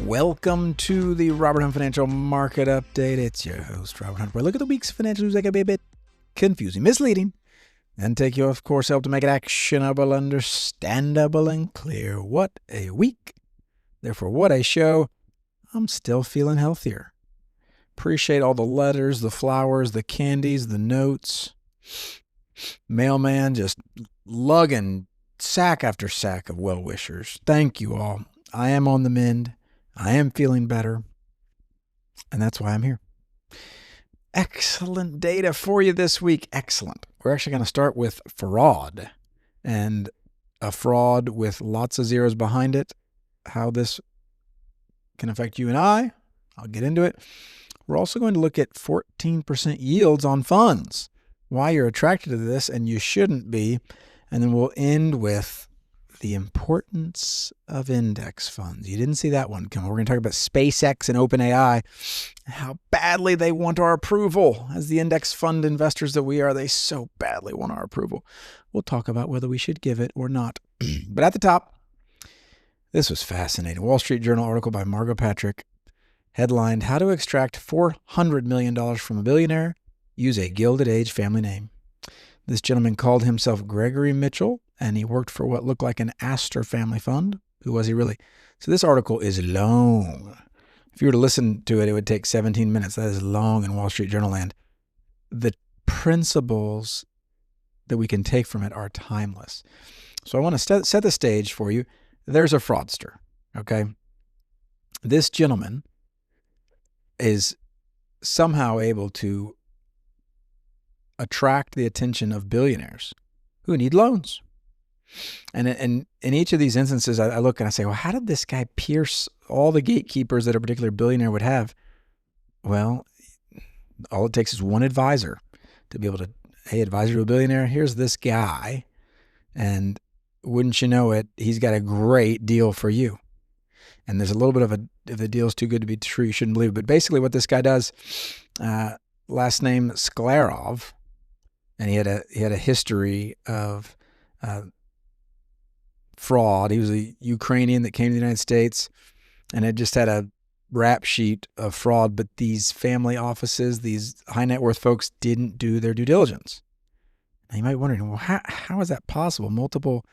Welcome to the Robert Hunt Financial Market Update. It's your host, Robert Hunt, where I look at the week's financial news that can be a bit confusing, misleading, and take you off course, help to make it actionable, understandable, and clear. What a week. Therefore, what a show. I'm still feeling healthier. Appreciate all the letters, the flowers, the candies, the notes. Mailman just lugging sack after sack of well-wishers. Thank you all. I am on the mend. I am feeling better. And that's why I'm here. Excellent data for you this week. Excellent. We're actually going to start with fraud, and a fraud with lots of zeros behind it. How this can affect you and I. I'll get into it. We're also going to look at 14% yields on funds, why you're attracted to this and you shouldn't be. And then we'll end with the importance of index funds. You didn't see that one coming. We're going to talk about SpaceX and OpenAI, how badly they want our approval. As the index fund investors that we are, they so badly want our approval. We'll talk about whether we should give it or not. But at the top, this was fascinating. Wall Street Journal article by Margot Patrick, headlined, How to Extract $400 Million from a Billionaire, Use a Gilded Age Family Name. This gentleman called himself Gregory Mitchell, and he worked for what looked like an Astor family fund. Who was he really? So this article is long. If you were to listen to it, it would take 17 minutes. That is long in Wall Street Journal land. The principles that we can take from it are timeless. So I want to set the stage for you. There's a fraudster, okay? This gentleman is somehow able to attract the attention of billionaires who need loans. And in each of these instances, I look and I say, well, how did this guy pierce all the gatekeepers that a particular billionaire would have? Well, all it takes is one advisor to be able to, hey, advisor to a billionaire, here's this guy. And wouldn't you know it, he's got a great deal for you. And there's a little bit of if the deal's too good to be true, you shouldn't believe it. But basically what this guy does, last name Sklarov, and he had a history of fraud. He was a Ukrainian that came to the United States and had just had a rap sheet of fraud, but these family offices, these high net worth folks didn't do their due diligence. Now you might be wondering, well, how is that possible? Multiple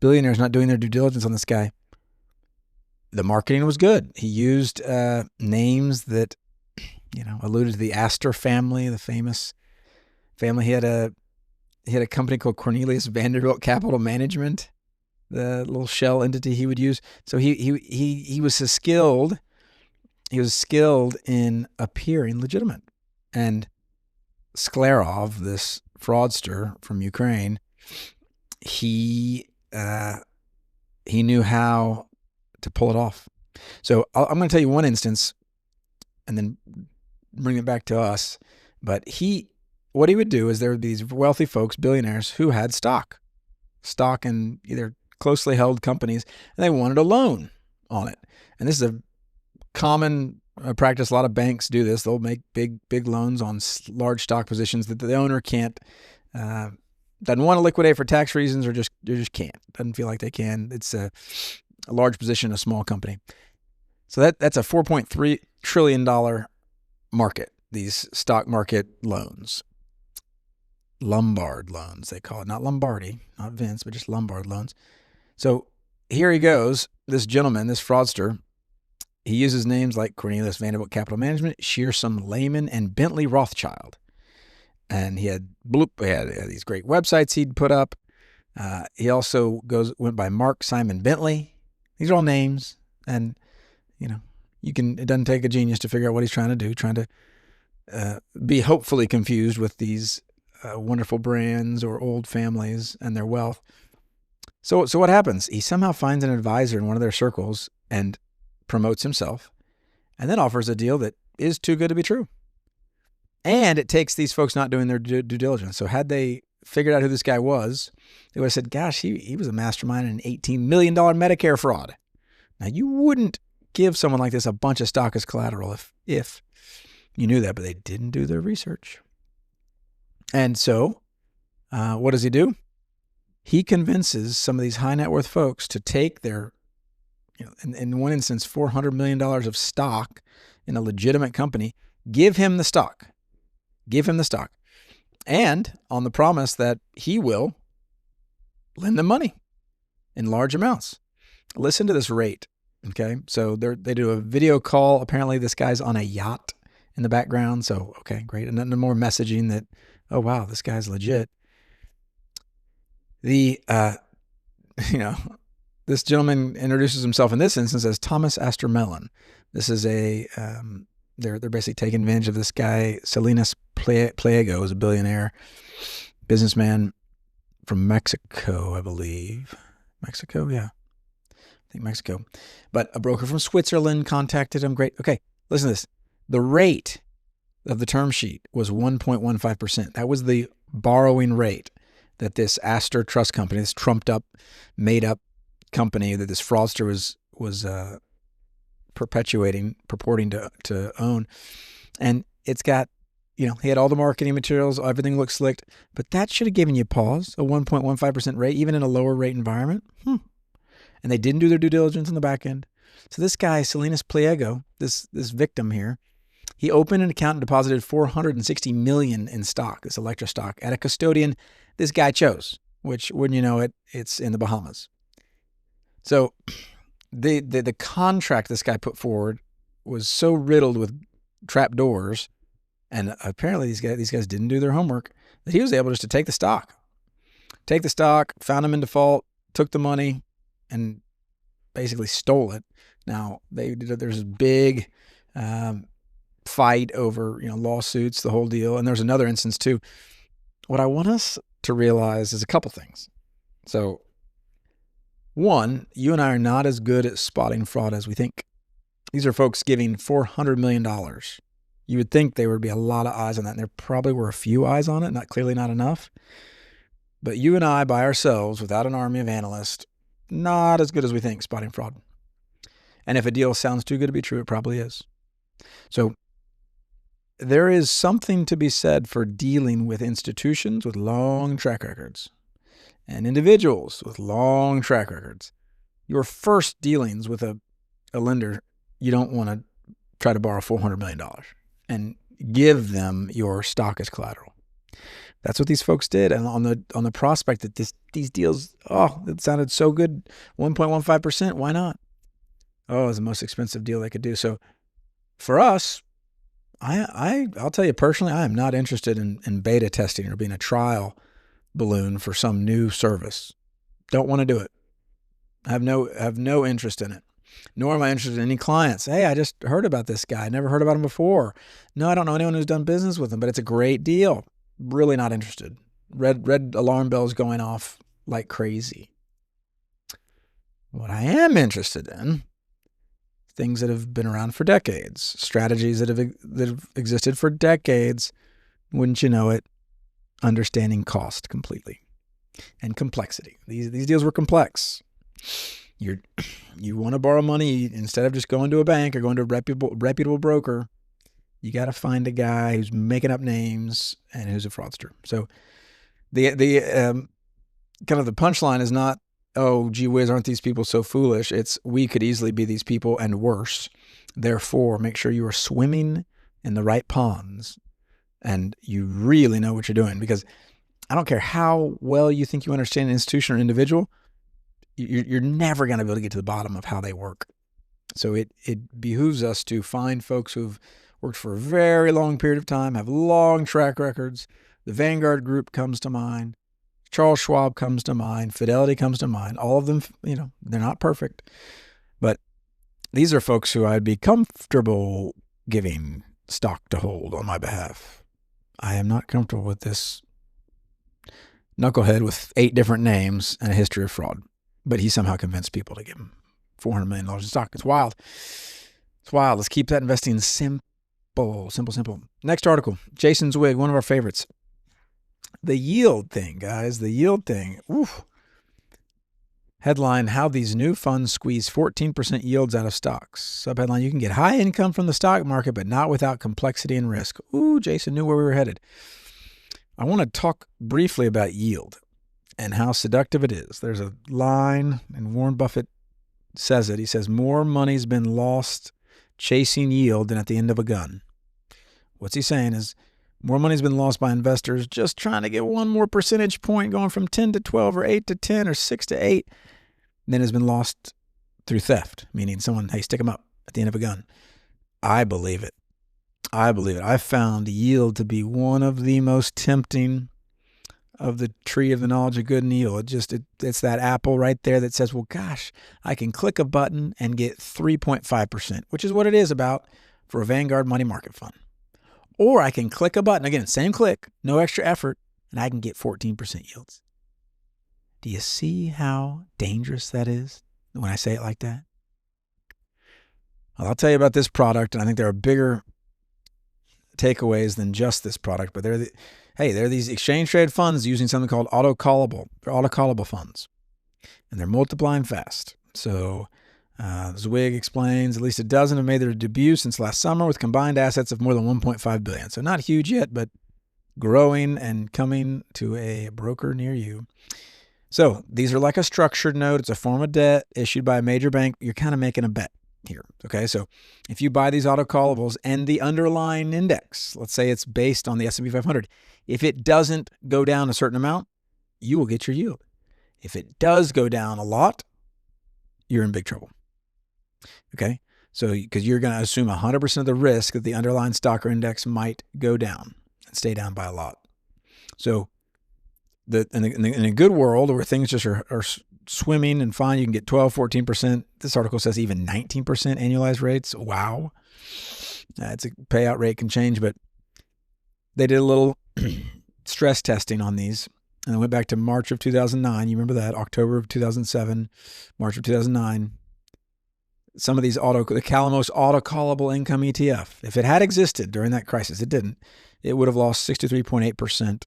billionaires not doing their due diligence on this guy. The marketing was good. He used names that, alluded to the Astor family, the famous family. He had a company called Cornelius Vanderbilt Capital Management, the little shell entity he would use. So he was skilled. He was skilled in appearing legitimate. And Sklarov, this fraudster from Ukraine, he knew how to pull it off. So I'm going to tell you one instance, and then bring it back to us. But what he would do is there would be these wealthy folks, billionaires, who had stock in either closely held companies, and they wanted a loan on it. And this is a common practice. A lot of banks do this. They'll make big loans on large stock positions that the owner can't, doesn't want to liquidate for tax reasons, or just can't. Doesn't feel like they can. It's a large position in a small company. So that's a $4.3 trillion market, these stock market loans. Lombard loans, they call it. Not Lombardi, not Vince, but just Lombard loans. So here he goes, this gentleman, this fraudster. He uses names like Cornelius Vanderbilt Capital Management, Shearson Lehman, and Bentley Rothschild. And he had these great websites he'd put up. He also went by Mark Simon Bentley. These are all names. And, it doesn't take a genius to figure out what he's trying to do, trying to be hopefully confused with these wonderful brands or old families and their wealth. So what happens? He somehow finds an advisor in one of their circles and promotes himself, and then offers a deal that is too good to be true. And it takes these folks not doing their due diligence. So had they figured out who this guy was, they would have said, gosh, he was a mastermind in an $18 million Medicare fraud. Now, you wouldn't give someone like this a bunch of stock as collateral if you knew that, but they didn't do their research. And so what does he do? He convinces some of these high net worth folks to take their in one instance, $400 million of stock in a legitimate company. Give him the stock. Give him the stock. And on the promise that he will lend them money in large amounts. Listen to this rate. Okay. So they do a video call. Apparently this guy's on a yacht in the background. So, okay, great. And then more messaging that, oh, wow, this guy's legit. This gentleman introduces himself in this instance as Thomas Astor Mellon. This is they're basically taking advantage of this guy, Salinas Pliego, who's a billionaire businessman from Mexico, I believe. Mexico, yeah. I think Mexico. But a broker from Switzerland contacted him. Great. Okay, listen to this. The rate of the term sheet was 1.15%. That was the borrowing rate that this Astor Trust Company, this trumped up, made up company that this fraudster was purporting to own. And it's got, he had all the marketing materials, everything looked slick, but that should have given you pause, a 1.15% rate, even in a lower rate environment. And they didn't do their due diligence on the back end. So this guy, Salinas Pliego, this victim here, he opened an account and deposited $460 million in stock, this Electra stock, at a custodian this guy chose, which, wouldn't you know it, it's in the Bahamas. So the contract this guy put forward was so riddled with trap doors, and apparently these guys didn't do their homework, that he was able just to take the stock, found him in default, took the money, and basically stole it. Now there's a big fight over lawsuits, the whole deal, and there's another instance too. What I want us to realize is a couple things. So, one, you and I are not as good at spotting fraud as we think. These are folks giving $400 million. You would think there would be a lot of eyes on that, and there probably were a few eyes on it, clearly not enough. But you and I, by ourselves, without an army of analysts, not as good as we think spotting fraud. And if a deal sounds too good to be true, it probably is. So there is something to be said for dealing with institutions with long track records and individuals with long track records. Your first dealings with a lender, you don't want to try to borrow $400 million and give them your stock as collateral. That's what these folks did. And on the prospect that these deals, it sounded so good, 1.15%, why not? Oh, it was the most expensive deal they could do. So for us, I'll tell you personally, I am not interested in beta testing or being a trial balloon for some new service. Don't want to do it. I have no interest in it. Nor am I interested in any clients. Hey, I just heard about this guy. I never heard about him before. No, I don't know anyone who's done business with him, but it's a great deal. Really not interested. Red alarm bells going off like crazy. What I am interested in, things that have been around for decades, strategies that have existed for decades. Wouldn't you know it? Understanding cost completely and complexity. These deals were complex. You want to borrow money, instead of just going to a bank or going to a reputable broker, you got to find a guy who's making up names and who's a fraudster. So the kind of the punchline is not, oh, gee whiz, aren't these people so foolish? It's, we could easily be these people and worse. Therefore, make sure you are swimming in the right ponds and you really know what you're doing. Because I don't care how well you think you understand an institution or individual, you're never going to be able to get to the bottom of how they work. So it behooves us to find folks who've worked for a very long period of time, have long track records. The Vanguard Group comes to mind. Charles Schwab comes to mind. Fidelity comes to mind. All of them, they're not perfect. But these are folks who I'd be comfortable giving stock to hold on my behalf. I am not comfortable with this knucklehead with 8 different names and a history of fraud. But he somehow convinced people to give him $400 million in stock. It's wild. It's wild. Let's keep that investing simple. Simple. Next article, Jason Zweig, one of our favorites. The yield thing, guys. The yield thing. Oof. Headline, how these new funds squeeze 14% yields out of stocks. Subheadline, you can get high income from the stock market, but not without complexity and risk. Ooh, Jason knew where we were headed. I want to talk briefly about yield and how seductive it is. There's a line in Warren Buffett says it. He says, more money's been lost chasing yield than at the end of a gun. What's he saying is more money's been lost by investors just trying to get one more percentage point going from 10 to 12 or 8 to 10 or 6 to 8 than has been lost through theft, meaning someone, hey, stick them up at the end of a gun. I believe it. I found yield to be one of the most tempting of the tree of the knowledge of good and evil. It's that apple right there that says, well, gosh, I can click a button and get 3.5%, which is what it is about for a Vanguard money market fund. Or I can click a button, again, same click, no extra effort, and I can get 14% yields. Do you see how dangerous that is when I say it like that? Well, I'll tell you about this product, and I think there are bigger takeaways than just this product, but they're these exchange traded funds using something called auto-callable funds, and they're multiplying fast. So Zweig explains at least a dozen have made their debut since last summer with combined assets of more than $1.5 billion. So not huge yet, but growing and coming to a broker near you. So these are like a structured note. It's a form of debt issued by a major bank. You're kind of making a bet here. Okay, so if you buy these auto-callables and the underlying index, let's say it's based on the S&P 500, if it doesn't go down a certain amount, you will get your yield. If it does go down a lot, you're in big trouble. Okay, so because you're going to assume 100% of the risk that the underlying stock or index might go down and stay down by a lot. So in a good world where things just are swimming and fine, you can get 12, 14%. This article says even 19% annualized rates. Wow. It's a payout rate can change, but they did a little stress testing on these. And I went back to March of 2009. You remember that? October of 2007, March of 2009. Some of these the Calamos auto-callable income ETF, if it had existed during that crisis, it didn't, it would have lost 63.8%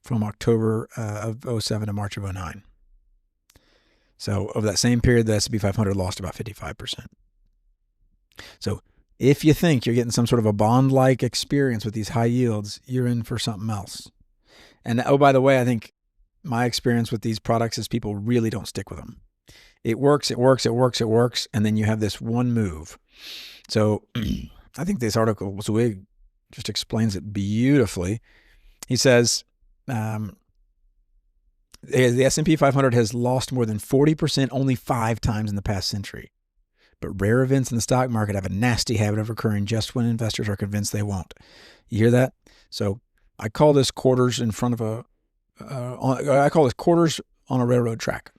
from October of 07 to March of 09. So over that same period, the S&P 500 lost about 55%. So if you think you're getting some sort of a bond-like experience with these high yields, you're in for something else. And oh, by the way, I think my experience with these products is people really don't stick with them. It works, and then you have this one move. So I think this article, Zweig just explains it beautifully. He says, the S&P 500 has lost more than 40% only 5 times in the past century. But rare events in the stock market have a nasty habit of occurring just when investors are convinced they won't. You hear that? So I call this quarters in front of I call this quarters on a railroad track.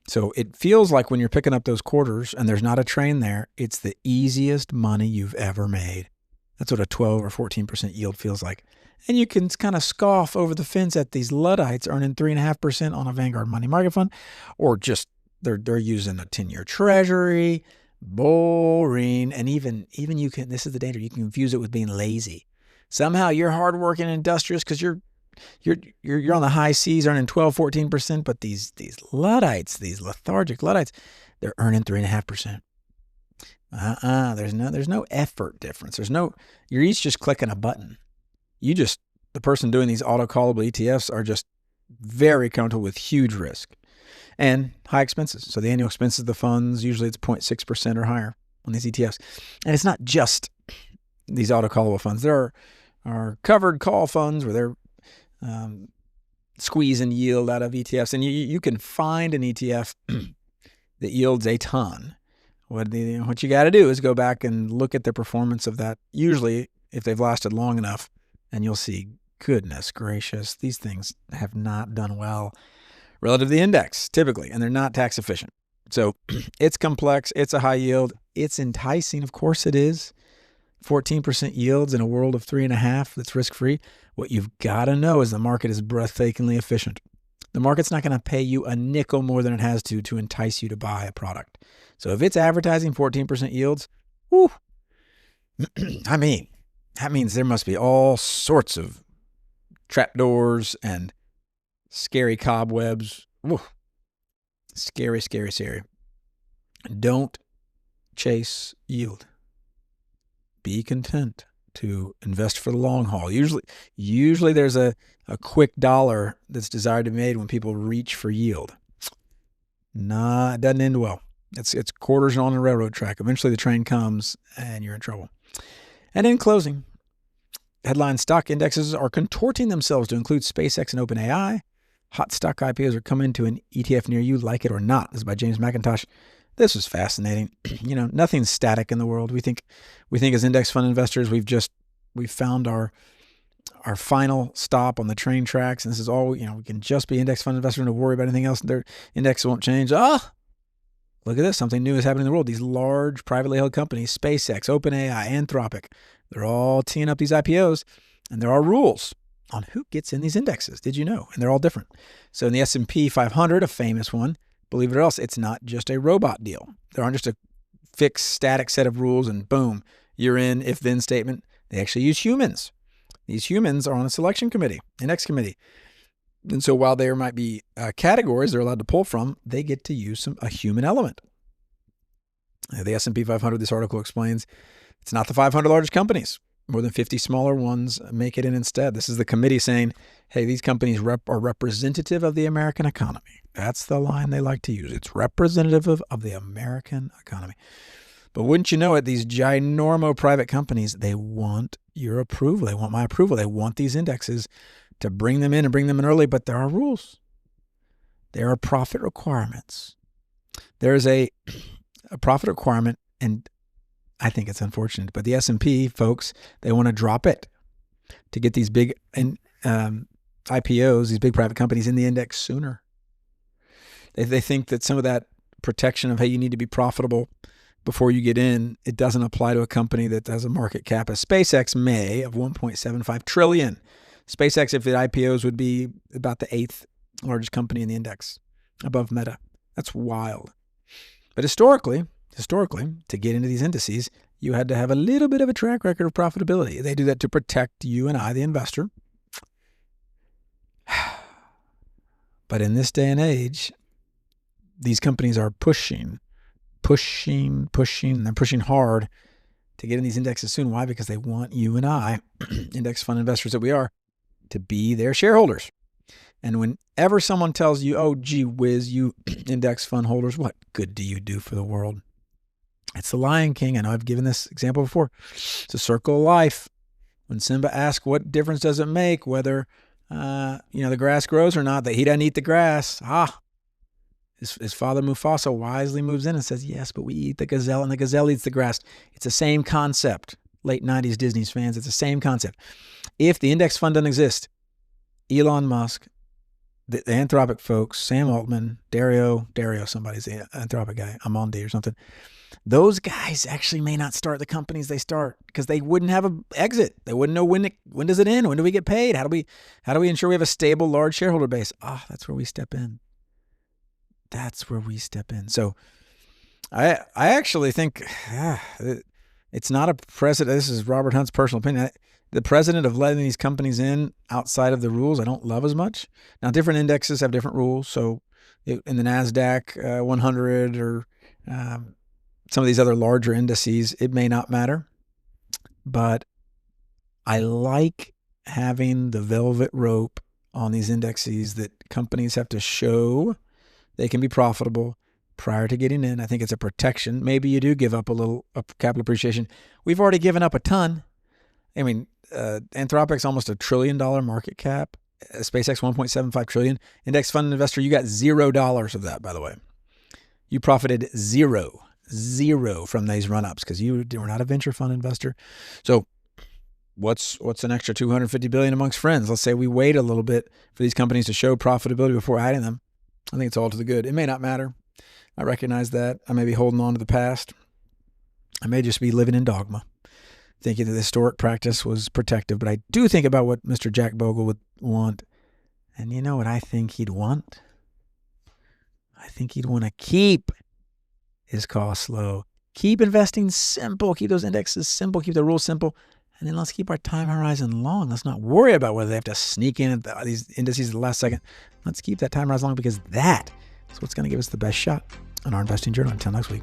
So it feels like when you're picking up those quarters and there's not a train there, it's the easiest money you've ever made. That's what a 12 or 14% yield feels like. And you can kind of scoff over the fence at these Luddites earning 3.5% on a Vanguard money market fund, or just they're using a 10-year treasury, boring, and even you can. This is the danger. You can confuse it with being lazy. Somehow you're hardworking and industrious because you're on the high seas earning 12, 14%, but these Luddites, these lethargic Luddites, they're earning 3.5%. There's no effort difference. You're each just clicking a button. The person doing these auto-callable ETFs are just very comfortable with huge risk and high expenses. So the annual expenses of the funds, usually it's 0.6% or higher on these ETFs. And it's not just these auto-callable funds. There are covered call funds where they're squeezing yield out of ETFs. And you can find an ETF that yields a ton. What you got to do is go back and look at the performance of that, usually if they've lasted long enough, and you'll see, goodness gracious, these things have not done well relative to the index, typically, and they're not tax efficient. So it's complex. It's a high yield. It's enticing. Of course it is. 14% yields in a world of 3.5% that's risk-free. What you've got to know is the market is breathtakingly efficient. The market's not going to pay you a nickel more than it has to entice you to buy a product. So if it's advertising 14% yields, whew, I mean, that means there must be all sorts of trapdoors and scary cobwebs. Whew. Scary, scary, scary. Don't chase yield. Be content to invest for the long haul. Usually there's a quick dollar that's desired to be made when people reach for yield. It doesn't end well. It's quarters on a railroad track. Eventually the train comes and you're in trouble. And in closing, headline: stock indexes are contorting themselves to include SpaceX and OpenAI. Hot stock IPOs are coming to an ETF near you, like it or not. This is by James McIntosh. This was fascinating. Nothing's static in the world. We think as index fund investors, we've found our final stop on the train tracks. And this is all, we can just be index fund investors and don't worry about anything else. Their index won't change. Look at this. Something new is happening in the world. These large privately held companies, SpaceX, OpenAI, Anthropic, they're all teeing up these IPOs, and there are rules on who gets in these indexes. Did you know? And they're all different. So in the S&P 500, a famous one, believe it or else, it's not just a robot deal. There aren't just a fixed static set of rules and boom, you're in, if-then statement. They actually use humans. These humans are on a selection committee, index committee. And so while there might be categories they're allowed to pull from, they get to use a human element. The S&P 500, this article explains, it's not the 500 largest companies. More than 50 smaller ones make it in instead. This is the committee saying, hey, these companies are representative of the American economy. That's the line they like to use. It's representative of the American economy. But wouldn't you know it, these ginormo private companies, they want your approval. They want my approval. They want these indexes to bring them in and bring them in early, but there are rules. There are profit requirements. There's a profit requirement, and I think it's unfortunate, but the S&P folks, they want to drop it to get these big IPOs, these big private companies in the index sooner. They think that some of that protection of, hey, you need to be profitable before you get in, it doesn't apply to a company that has a market cap as SpaceX may of $1.75 trillion. SpaceX, if it IPOs, would be about the 8th largest company in the index, above Meta. That's wild. But historically, to get into these indices, you had to have a little bit of a track record of profitability. They do that to protect you and I, the investor. But in this day and age, these companies are pushing, and they're pushing hard to get in these indexes soon. Why? Because they want you and I, index fund investors that we are, to be their shareholders. And whenever someone tells you, oh, gee whiz, you index fund holders, what good do you do for the world? It's the Lion King. I know I've given this example before. It's a circle of life. When Simba asks, what difference does it make whether, the grass grows or not, that he doesn't eat the grass? His father Mufasa wisely moves in and says, yes, but we eat the gazelle and the gazelle eats the grass. It's the same concept. Late 90s Disney fans, it's the same concept. If the index fund doesn't exist, Elon Musk, the Anthropic folks, Sam Altman, Dario, somebody's the Anthropic guy, Amundi or something, those guys actually may not start the companies they start because they wouldn't have an exit. They wouldn't know when does it end? When do we get paid? How do we ensure we have a stable, large shareholder base? That's where we step in. So I actually think it's not a precedent. This is Robert Hunt's personal opinion. The precedent of letting these companies in outside of the rules, I don't love as much. Now, different indexes have different rules. So in the NASDAQ 100 or some of these other larger indices, it may not matter. But I like having the velvet rope on these indexes that companies have to show they can be profitable prior to getting in. I think it's a protection. Maybe you do give up a little capital appreciation. We've already given up a ton. I mean, Anthropic's almost $1 trillion market cap. SpaceX $1.75 trillion. Index fund investor, you got $0 of that, by the way. You profited zero from these run-ups because you were not a venture fund investor. So what's an extra $250 billion amongst friends? Let's say we wait a little bit for these companies to show profitability before adding them. I think it's all to the good. It may not matter. I recognize that. I may be holding on to the past. I may just be living in dogma, thinking that the historic practice was protective. But I do think about what Mr. Jack Bogle would want. And you know what I think he'd want? I think he'd want to keep his costs low. Keep investing simple. Keep those indexes simple. Keep the rules simple. And then let's keep our time horizon long. Let's not worry about whether they have to sneak in at these indices at the last second. Let's keep that time horizon long because that is what's going to give us the best shot on our investing journey. Until next week.